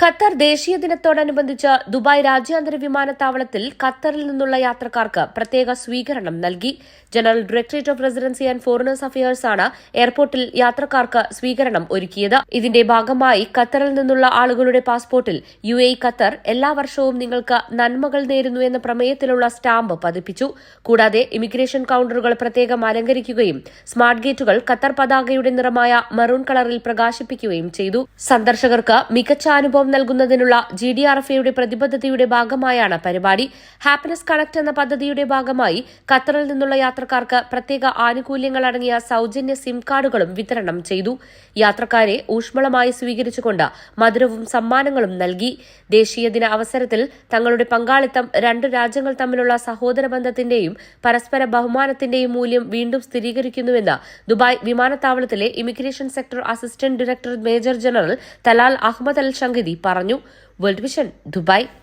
Qatar ദേശീയ ദിനത്തോടനുബന്ധിച്ച് Dubai രാജ്യാന്തര വിമാനത്താവളത്തിൽ ഖത്തറിൽ നിന്നുള്ള യാത്രക്കാർക്ക് പ്രത്യേക സ്വീകരണം നൽകി. General directorate of residency and foreigners affairs ആണ് എയർപോർട്ടിൽ യാത്രക്കാർക്ക് സ്വീകരണം ഒരുക്കിയത്. ഇതിന്റെ ഭാഗമായി ഖത്തറിൽ നിന്നുള്ള ആളുകളുടെ പാസ്പോർട്ടിൽ UAE ഖത്തർ എല്ലാ വർഷവും നിങ്ങൾക്ക് നന്മകൾ നേരുന്നു എന്ന പ്രമേയത്തിലുള്ള സ്റ്റാമ്പ് പതിപ്പിച്ചു. കൂടാതെ ഇമിഗ്രേഷൻ കൌണ്ടറുകൾ പ്രത്യേകം അലങ്കരിക്കുകയും സ്മാർട്ട് ഗേറ്റുകൾ ഖത്തർ പതാകയുടെ നിറമായ മറൂൺ കളറിൽ പ്രകാശിപ്പിക്കുകയും ചെയ്തു. സന്ദർശകർക്ക് മികച്ച അനുഭവം നൽകുന്നതിനുള്ള GDRFAയുടെ പ്രതിബദ്ധതയുടെ ഭാഗമായാണ് പരിപാടി. ഹാപ്പിനെസ് കണക്ട് എന്ന പദ്ധതിയുടെ ഭാഗമായി ഖത്തറിൽ നിന്നുള്ള യാത്രക്കാർക്ക് പ്രത്യേക ആനുകൂല്യങ്ങൾ അടങ്ങിയ സൌജന്യ സിം കാർഡുകളും വിതരണം ചെയ്തു. യാത്രക്കാരെ ഊഷ്മളമായി സ്വീകരിച്ചുകൊണ്ട് മധുരവും സമ്മാനങ്ങളും നൽകി. ദേശീയ ദിന അവസരത്തിൽ തങ്ങളുടെ പങ്കാളിത്തം രണ്ട് രാജ്യങ്ങൾ തമ്മിലുള്ള സഹോദര ബന്ധത്തിന്റെയും പരസ്പര ബഹുമാനത്തിന്റെയും മൂല്യം വീണ്ടും സ്ഥിരീകരിക്കുന്നുവെന്ന് ദുബായ് വിമാനത്താവളത്തിലെ immigration sector assistant director major general Talal Ahmed Al Shankiti പറഞ്ഞു. World vision, Dubai.